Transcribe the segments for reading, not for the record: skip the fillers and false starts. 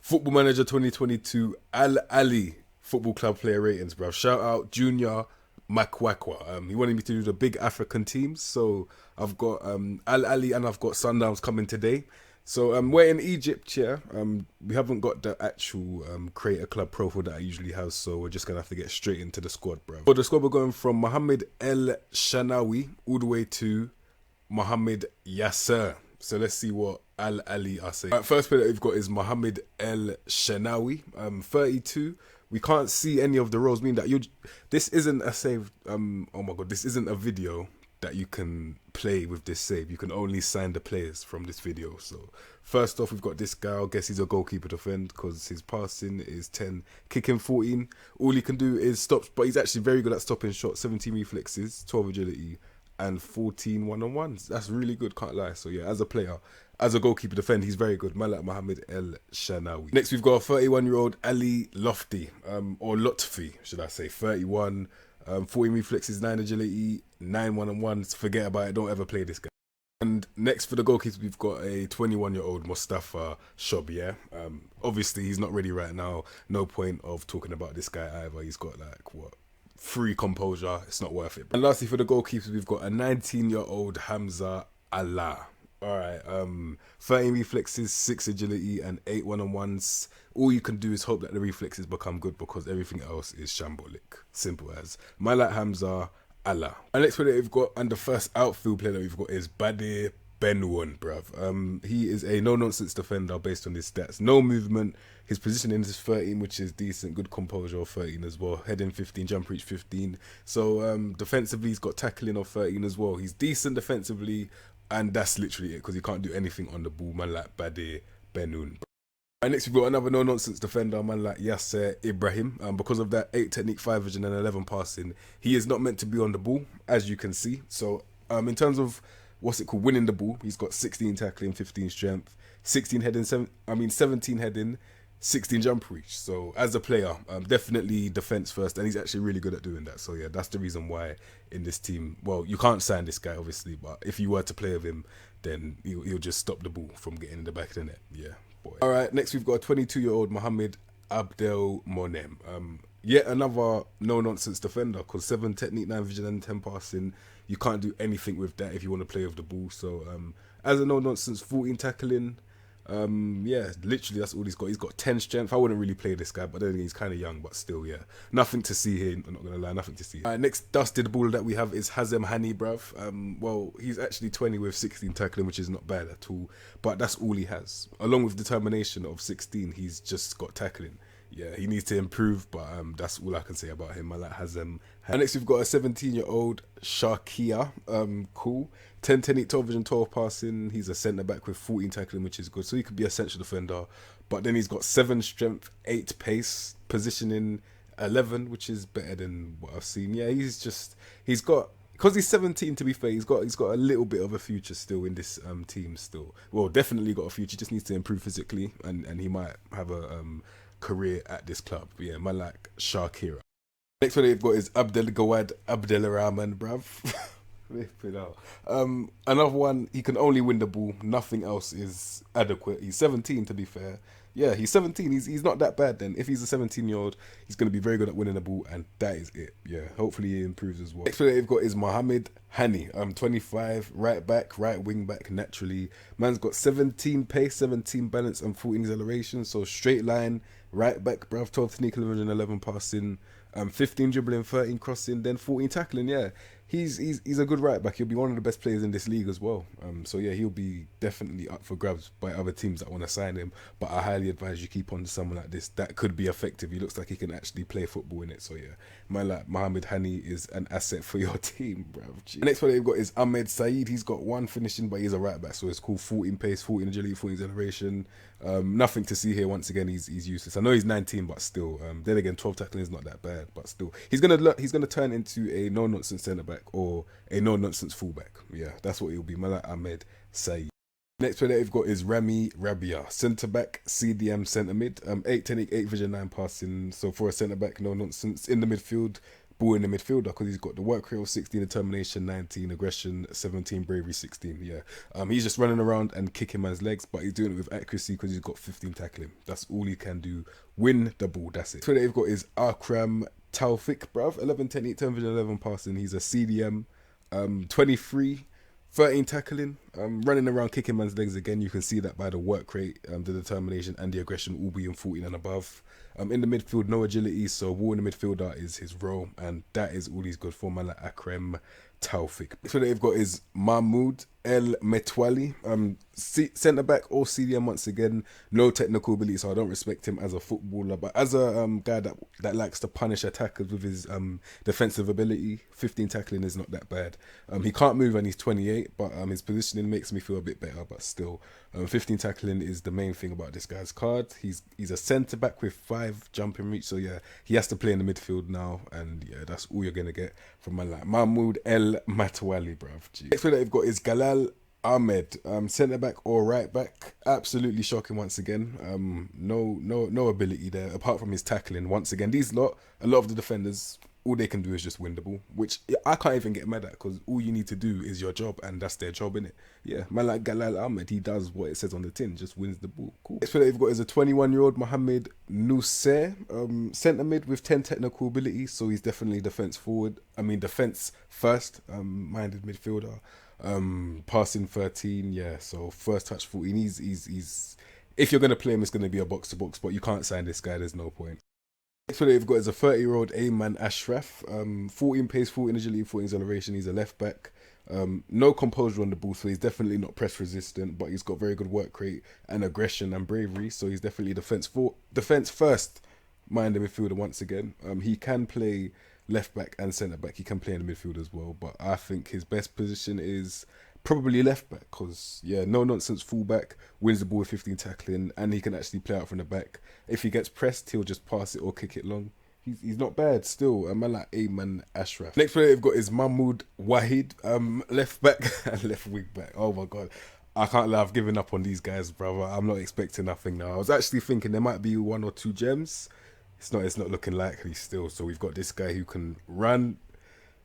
Football Manager 2022 Ahly Football Club player ratings, bro. Shout out Junior Makwakwa. He wanted me to do the big African teams, so I've got Ahly and I've got Sundowns coming today. So we're in Egypt here. We haven't got the actual creator club profile that I usually have, so we're just gonna have to get straight into the squad, bro. For the squad, we're going from Mohammed El Shanawi all the way to Mohammed Yasay. So let's see what Ahly are saying. First player that we've got is Mohammed El Shanawi, 32. We can't see any of the roles, meaning that this isn't a save. Oh my god, this isn't a video that you can play with this save. You can only sign the players from this video. So first off, we've got this guy. I guess he's a goalkeeper defend because his passing is 10, kicking 14. All he can do is stop, but he's actually very good at stopping shots. 17 reflexes, 12 agility, and 14 one-on-ones. That's really good, can't lie. So yeah, as a player, as a goalkeeper defend, he's very good. Man like Mohammed El Shanawi. Next, we've got a 31-year-old Ali Lofty, or Lotfi, should I say. 31, 14 reflexes, 9 agility, 9 one-on-ones. Forget about it, don't ever play this guy. And next for the goalkeepers, we've got a 21-year-old Mustafa Shob, yeah? Obviously, he's not ready right now. No point of talking about this guy either. He's got like, what? Free composure. It's not worth it. And lastly, for the goalkeepers, we've got a 19-year-old Hamza Allah. Alright, 13 reflexes, 6 agility, and 8 one-on-ones. All you can do is hope that the reflexes become good because everything else is shambolic. Simple as. My Hamza Allah. And next player that we've got, and the first outfield player that we've got is Kade Benwon, bruv. He is a no-nonsense defender based on his stats. No movement. His positioning is 13, which is decent. Good composure of 13 as well. Heading 15, jump reach 15. So defensively, he's got tackling of 13 as well. He's decent defensively. And that's literally it, because he can't do anything on the ball, man like Kade Benwon. And next we've got another no-nonsense defender, man like Yasay Ibrahim. Because of that 8 technique, 5 vision and 11 passing, he is not meant to be on the ball, as you can see. So in terms of, winning the ball, he's got 16 tackling, 15 strength, 16 heading, 17 heading, 16 jump reach. So as a player, definitely defense first, and he's actually really good at doing that. So yeah, that's the reason why in this team, well, you can't sign this guy obviously, but if you were to play with him, then he'll just stop the ball from getting in the back of the net. Yeah, boy. All right, next we've got a 22-year-old Mohammed Abdel Monem. Yet another no-nonsense defender, because 7 technique, 9 vision and 10 passing. You can't do anything with that if you want to play with the ball. So as a no-nonsense, 14 tackling. Yeah, literally that's all he's got. He's got 10 strength. I wouldn't really play this guy, but then he's kind of young, but still, yeah, nothing to see here. I'm not gonna lie, nothing to see. Next dusted baller that we have is Hazem Hanibrav. Well, he's actually 20 with 16 tackling, which is not bad at all, but that's all he has. Along with determination of 16, he's just got tackling. Yeah, he needs to improve, but that's all I can say about him. I like Hazem. And next we've got a 17-year-old Shakia. Cool. 10 technique, 12 vision, 12 passing. He's a centre back with 14 tackling, which is good. So he could be a central defender. But then he's got 7 strength, 8 pace, positioning 11, which is better than what I've seen. Yeah, he's got, because he's 17, to be fair, he's got a little bit of a future still in this team still. Well, definitely got a future. Just needs to improve physically, and he might have a career at this club. Yeah, man like Shakira. Next one they've got is Abdel Gawad Abdelrahman, bruv. Another one, he can only win the ball. Nothing else is adequate. He's 17, to be fair. Yeah, he's 17. He's not that bad then. If he's a 17-year-old, he's going to be very good at winning the ball, and that is it. Yeah, hopefully he improves as well. Next player they've got is Mohammed Hani. 25, right back, right wing back naturally. Man's got 17 pace, 17 balance, and 14 acceleration. So straight line, right back, bruv. 12 technical and 11 passing. 15 dribbling, 13 crossing, then 14 tackling. Yeah, he's a good right back. He'll be one of the best players in this league as well. So yeah, he'll be definitely up for grabs by other teams that want to sign him. But I highly advise you keep on to someone like this that could be effective. He looks like he can actually play football in it. So yeah, man like Mohammed Hani is an asset for your team, bruv. The next one they've got is Ahmed Saeed. He's got 1 finishing, but he's a right back. So it's called 14 pace, 14 agility, 14 acceleration. Nothing to see here. Once again, he's useless. I know he's 19, but still. Then again, 12 tackling is not that bad, but still, he's gonna turn into a no nonsense centre back or a no nonsense fullback. Yeah, that's what he'll be. Malak Ahmed Saeed. Next player that we've got is Remy Rabia, centre back, CDM centre mid. 8 technique, 8 vision, 9 passing. So for a centre back, no nonsense in the midfield. ball in the midfielder because he's got the work rate of 16, determination 19, aggression 17, bravery 16. Yeah, he's just running around and kicking man's legs, but he's doing it with accuracy because he's got 15 tackling. That's all he can do. Win the ball. That's it. So they've got is Akram Taufik, bruv. 11, 10, 8, 10 vision, 11 passing. He's a CDM. 23. 13 tackling, running around kicking man's legs again. You can see that by the work rate, the determination and the aggression all being 14 and above. In the midfield, no agility, so wall in the midfielder is his role, and that is all he's good for, man, like Akram Taufik. So they've got is Mahmoud El Metwali, centre back or CDM once again. No technical ability, so I don't respect him as a footballer, but as a guy that likes to punish attackers with his defensive ability, 15 tackling is not that bad. He can't move and he's 28, but his positioning makes me feel a bit better, but still, 15 tackling is the main thing about this guy's card. He's a centre back with 5 jumping reach, so yeah, he has to play in the midfield now, and yeah, that's all you're gonna get from man like Mahmoud El Metwali, bruv. Next one that they've got is Galal Ahmed, centre back or right back. Absolutely shocking once again. No ability there apart from his tackling. Once again, a lot of the defenders, all they can do is just win the ball, which I can't even get mad at because all you need to do is your job, and that's their job, innit? Yeah, man like Galal Ahmed, he does what it says on the tin, just wins the ball. Cool. Next player they've got is a 21-year-old Mohammed Nusser, centre mid with 10 technical abilities, so he's definitely defence first minded midfielder. Passing 13, yeah, so first touch 14. He's if you're gonna play him, it's gonna be a box to box, but you can't sign this guy, there's no point. Next one they've got is a 30-year-old Mohammed Ashraf, 14 pace, 14 agility, 14 acceleration. He's a left back. No composure on the ball, so he's definitely not press resistant, but he's got very good work rate and aggression and bravery, so he's definitely defense first minded midfielder once again. He can play left back and centre back. He can play in the midfield as well, but I think his best position is probably left back because, yeah, no nonsense fullback, wins the ball with 15 tackling, and he can actually play out from the back. If he gets pressed, he'll just pass it or kick it long. He's not bad still. A man like Mohammed Ashraf. Next player they've got is Mahmoud Waheed, left back and left wing back. Oh my god, I can't lie, I've given up on these guys, brother. I'm not expecting nothing now. I was actually thinking there might be 1 or 2 gems. It's not looking likely still. So we've got this guy who can run,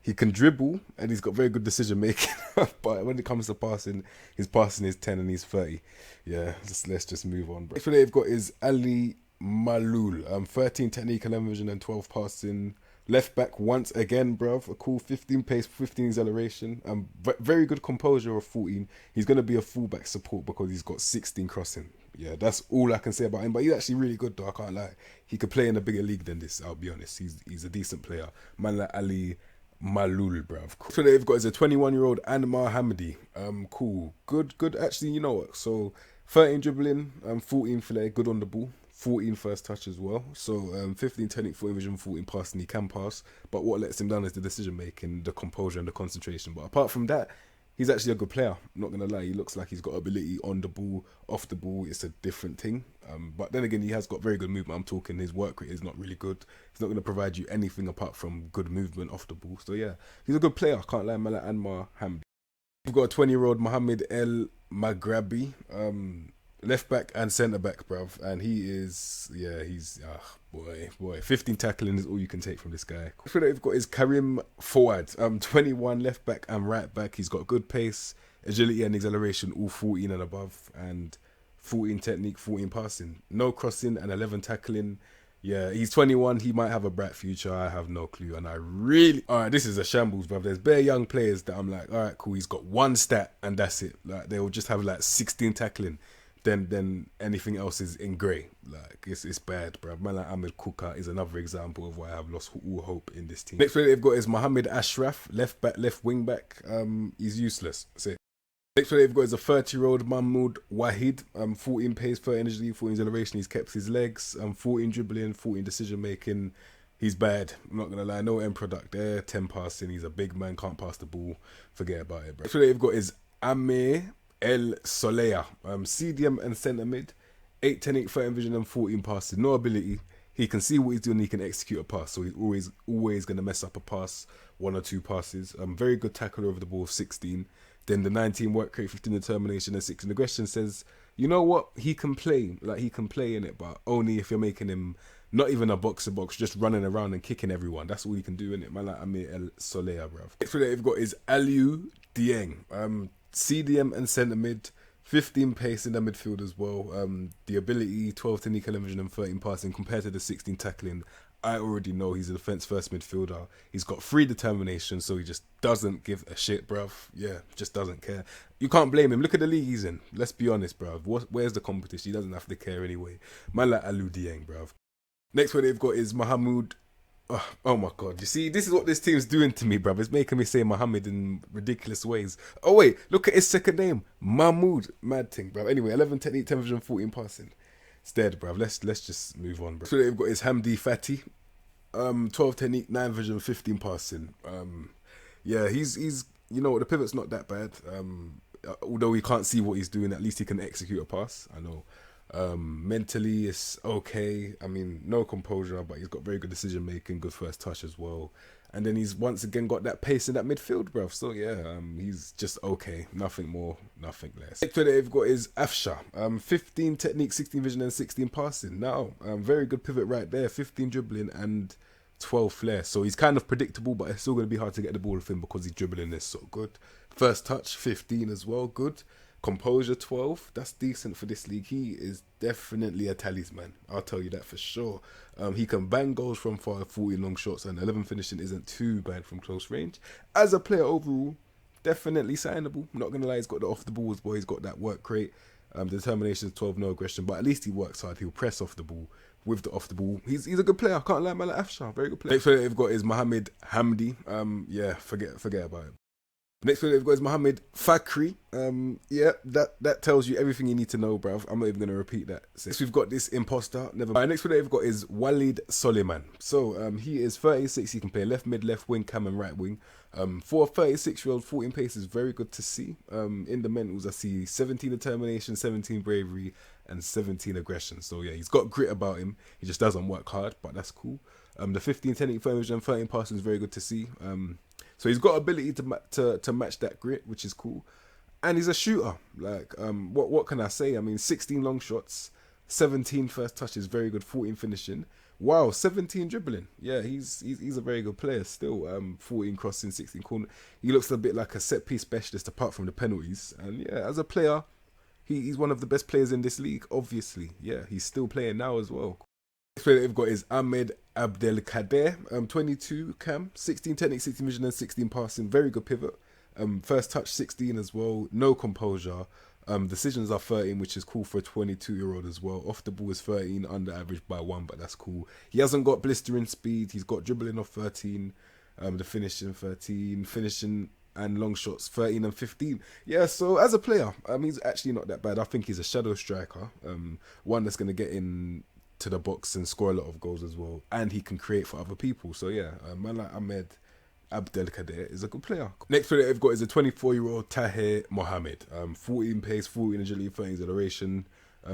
he can dribble, and he's got very good decision making. But when it comes to passing, his passing is 10 and he's 30. Yeah, let's just move on. Next player they've got is Ali Malul, 13 technique, 11 vision, and 12 passing. Left back once again, bruv. A cool 15 pace, 15 acceleration. Very good composure of 14. He's going to be a fullback support because he's got 16 crossing. Yeah, that's all I can say about him. But he's actually really good though, I can't lie. He could play in a bigger league than this, I'll be honest. He's a decent player. Man like Ali Malul, bruv. Cool. So they've got is a 21-year-old Anmar Hamidi. Cool. Good. Actually, you know what? So 13 dribbling, 14 fillet, good on the ball. 14 first touch as well. So 15 technique, 14 vision, 14 passing. He can pass, but what lets him down is the decision making, the composure and the concentration. But apart from that, he's actually a good player. I'm not gonna lie, he looks like he's got ability on the ball, off the ball. It's a different thing. But then again, he has got very good movement. I'm talking his work rate is not really good. He's not gonna provide you anything apart from good movement off the ball. So yeah, he's a good player. Can't lie, Mala Anmar Hamdi. We've got a 20-year-old Mohammed El Maghrabi, left back and centre back, bruv, and he's 15 tackling is all you can take from this guy. What we've got is Karim Fouad, 21, left back and right back. He's got good pace, agility and acceleration, all 14 and above, and 14 technique, 14 passing, no crossing and 11 tackling. Yeah, he's 21. He might have a bright future. I have no clue. And alright, this is a shambles, bruv. There's bare young players that I'm like, alright, cool. He's got 1 stat and that's it. Like they'll just have like 16 tackling. Then anything else is in grey. Like it's bad, bro. Man like Ahmed Kuka is another example of why I've lost all hope in this team. Next player they've got is Mohammed Ashraf, left back, left wing back. He's useless. That's it. Next player they've got is a 30-year-old Mahmoud Waheed, 14 pace, 13 energy, 14 acceleration. He's kept his legs, 14 dribbling, 14 decision making. He's bad. I'm not gonna lie. No end product there. 10 passing. He's a big man. Can't pass the ball. Forget about it, bro. Next player they've got is Mohammed El Shanawi, CDM and centre mid, 8, 10, 8, 13 vision and 14 passing. No ability. He can see what he's doing. He can execute a pass. So he's always going to mess up a pass, 1 or 2 passes. Very good tackler over the ball, 16. Then the 19 work rate, 15 determination, and 16 aggression says, you know what? He can play. Like, he can play in it, but only if you're making him not even a box-to-box, just running around and kicking everyone. That's all he can do in it. Man, like Mohammed El Shanawi, bruv. Next one that they've got is Aliou Dieng. CDM and centre mid. 15 pace in the midfield as well. The ability, 12 technical vision and 13 passing compared to the 16 tackling. I already know he's a defence first midfielder. He's got 3 determination, so he just doesn't give a shit, bruv. Yeah, just doesn't care. You can't blame him. Look at the league he's in. Let's be honest, bruv. Where's the competition? He doesn't have to care anyway. Man like Aliou Dieng, bruv. Next one they've got is Mahmoud. Oh my God. You see, this is what this team's doing to me, bruv. It's making me say Mohammed in ridiculous ways. Oh wait, look at his second name. Mahmoud. Mad thing, bruv. Anyway, 11 technique, 10 vision, 14 passing. It's dead, bruv. Let's just move on, bruv. So they've got is Hamdi Fati. 12 technique, 9 vision, 15 passing. Yeah, he's you know what, the pivot's not that bad. Although we can't see what he's doing, at least he can execute a pass. I know. Mentally it's okay. I mean, no composure, but he's got very good decision making, good first touch as well. And then he's once again got that pace in that midfield, bruv. So yeah, he's just okay. Nothing more, nothing less. Next one that they've got is Afsha. 15 technique, 16 vision and 16 passing. Now, very good pivot right there. 15 dribbling and 12 flair. So he's kind of predictable, but it's still going to be hard to get the ball with him because his dribbling is so good. First touch, 15 as well, good. Composure 12, that's decent for this league. He is definitely a talisman, I'll tell you that for sure. He can bang goals from far, 40 long shots, and 11 finishing isn't too bad from close range. As a player overall, definitely signable. I'm not gonna lie, he's got the off the ball as well. He's got that work rate. Determination is 12, no aggression, but at least he works hard. He'll press off the ball with the off the ball. He's a good player. I can't lie, man. Like Afshar, very good player. Next player they've got is Mohammed Hamdi. Yeah, forget about it. Next one they've got is Mohammed Fakri. Yeah, that tells you everything you need to know, bruv. I'm not even going to repeat that. Next we've got this imposter. Never mind. Next one they've got is Walid Soleiman. So he is 36. He can play left mid, left wing, cam and right wing. For a 36-year-old, 14 pace is very good to see. In the mentals, I see 17 determination, 17 bravery, and 17 aggression. So yeah, he's got grit about him. He just doesn't work hard, but that's cool. The 15 technique, 13 passing is very good to see. So he's got ability to match that grit, which is cool. And he's a shooter. Like, what can I say? I mean, 16 long shots, 17 first touches, very good, 14 finishing. Wow, 17 dribbling. Yeah, he's a very good player still. 14 crossing, 16 corner. He looks a bit like a set piece specialist apart from the penalties. And yeah, as a player, he's one of the best players in this league, obviously. Yeah, he's still playing now as well. Next player they've got is Ahmed Abdel Kade, 22 cam, 16 technique, 16 vision and 16 passing. Very good pivot. First touch 16 as well. No composure. Decisions are 13, which is cool for a 22-year-old as well. Off the ball is 13, under average by 1, but that's cool. He hasn't got blistering speed. He's got dribbling of 13. The finishing 13, finishing and long shots 13 and 15. Yeah, so as a player, he's actually not that bad. I think he's a shadow striker. One that's going to get in to the box and score a lot of goals as well, and he can create for other people. So yeah, man like Ahmed Abdel Kade is a good player. Next player they've got is a 24-year-old Tahir Mohammed. 14 pace, 14 agility, 13 acceleration,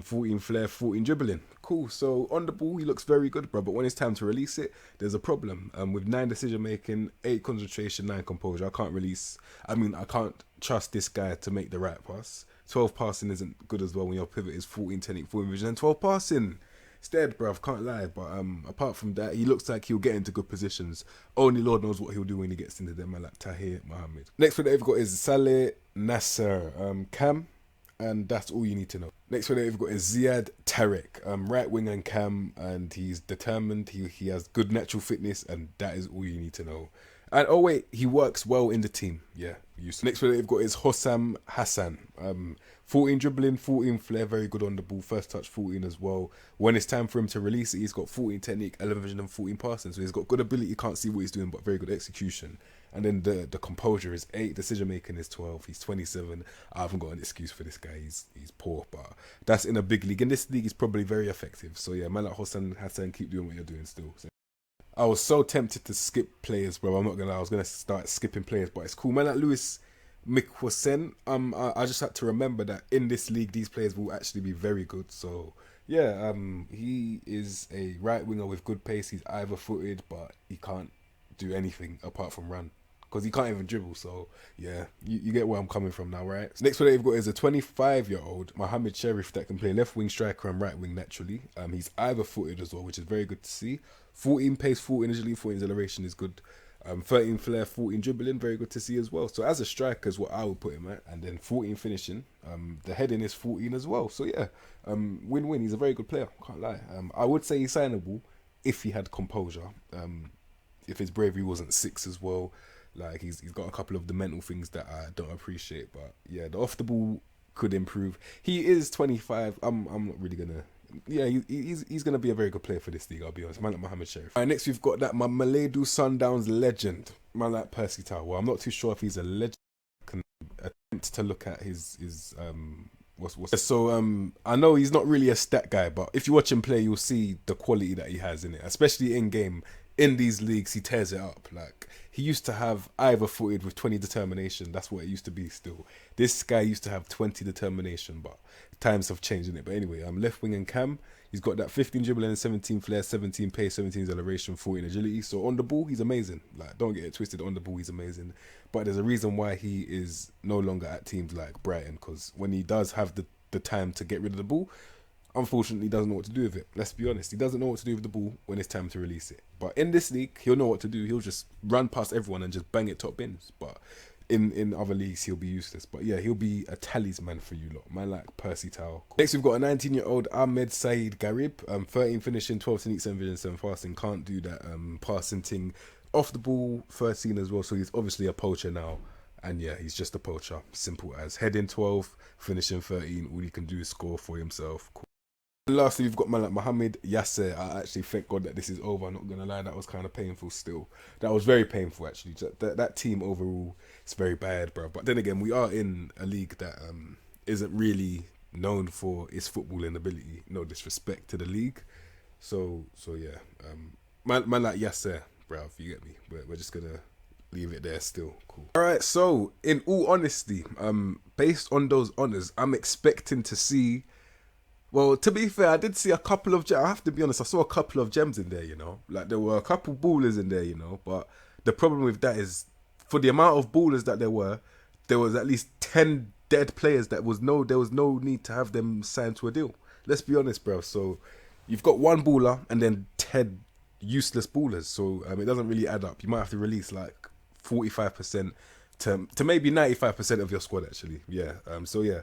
14 flair, 14 dribbling. Cool. So on the ball, he looks very good, bro. But when it's time to release it, there's a problem. With 9 decision making, 8 concentration, 9 composure. I can't trust this guy to make the right pass. 12 passing isn't good as well when your pivot is 14 technique, 14 vision, and 12 passing. It's dead, bruv, can't lie. But apart from that, he looks like he'll get into good positions. Only Lord knows what he'll do when he gets into them, man, like Tahir Mohammed. Next one they've got is Saleh Nasser, cam, and that's all you need to know. Next one they've got is Ziad Tarek, right wing and cam, and he's determined. He has good natural fitness, and that is all you need to know. And oh wait, he works well in the team. Yeah, next one they've got is Hossam Hassan. 14 dribbling, 14 flair, very good on the ball. First touch 14 as well. When it's time for him to release it, he's got 14 technique, 11 vision and 14 passing. So he's got good ability, you can't see what he's doing, but very good execution. And then the composure is 8, decision making is 12. He's 27. I haven't got an excuse for this guy. He's poor, but that's in a big league. In this league, he's probably very effective. So yeah, man like Hossam Hassan, keep doing what you're doing still. So I was so tempted to skip players, bro. I'm not gonna lie. I was gonna start skipping players, but it's cool. Man like Lewis Mikwasen, I just had to remember that in this league, these players will actually be very good. So yeah, he is a right winger with good pace. He's either footed, but he can't do anything apart from run. because he can't even dribble. So yeah, you get where I'm coming from now, right? So next one that you've got is a 25-year-old Mohammed Sheriff that can play left wing striker and right wing naturally. He's either footed as well, which is very good to see. 14 pace, 14 agility, 14 acceleration is good. 13 flair, 14 dribbling, very good to see as well. So as a striker is what I would put him at, and then 14 finishing. The heading is 14 as well. So yeah, win-win. He's a very good player, can't lie. I would say he's signable if he had composure. If his bravery wasn't 6 as well. Like he's got a couple of the mental things that I don't appreciate. But yeah, the off the ball could improve. He is 25. I'm not really gonna. Yeah, he's gonna be a very good player for this league. I'll be honest. Man like Mohammed Sheriff. Alright, next we've got that my Malaydu Sundowns legend, man like Percy Tau. Well, I'm not too sure if he's a legend. I can attempt to look at his what's so I know he's not really a stat guy, but if you watch him play, you'll see the quality that he has in it, especially in game. In these leagues, he tears it up. Like, he used to have either footed with 20 determination. That's what it used to be still. This guy used to have 20 determination, but times have changed in it. But anyway, left wing and cam. He's got that 15 dribbling and 17 flair, 17 pace, 17 acceleration, 14 agility. So on the ball, he's amazing. Like, don't get it twisted. On the ball, he's amazing. But there's a reason why he is no longer at teams like Brighton, because when he does have the time to get rid of the ball, unfortunately, he doesn't know what to do with it. Let's be honest. He doesn't know what to do with the ball when it's time to release it. But in this league, he'll know what to do. He'll just run past everyone and just bang it top bins. But in other leagues, he'll be useless. But yeah, he'll be a talisman for you lot. Man like Percy Tau. Next, we've got a 19-year-old Ahmed Saeed Garib. 13 finishing, 12 technique, 7 vision, 7 passing. Can't do that passing thing. Off the ball, 13 as well. So he's obviously a poacher now. And yeah, he's just a poacher. Simple as. Heading 12, finishing 13. All he can do is score for himself. Cool. Lastly, we've got man like Mohammed Yasay. I actually thank God that this is over. I'm not going to lie, that was kind of painful still. That was very painful, actually. That team overall is very bad, bro. But then again, we are in a league that isn't really known for its footballing ability. No disrespect to the league. So yeah. Man like Yasay, bro, if you get me. We're just going to leave it there still. Cool. Alright, so in all honesty, based on those honours, I'm expecting to see... Well, to be fair, I did see a couple of... I have to be honest, I saw a couple of gems in there, you know. Like, there were a couple ballers in there, you know. But the problem with that is, for the amount of ballers that there was at least 10 dead players there was no need to have them signed to a deal. Let's be honest, bro. So, you've got one baller and then 10 useless ballers. So, it doesn't really add up. You might have to release, like, 45% to maybe 95% of your squad, actually. Yeah. So, yeah.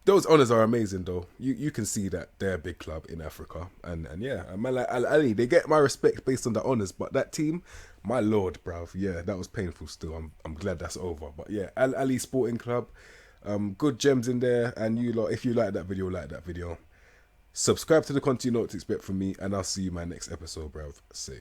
Those honours are amazing, though. You can see that they're a big club in Africa. And yeah, man like Ahly, they get my respect based on the honours. But that team, my lord, bruv, yeah, that was painful still. I'm glad that's over. But yeah, Ahly Sporting Club, good gems in there. And you lot, if you like that video, subscribe to the content you know what to expect from me. And I'll see you in my next episode, bruv. See.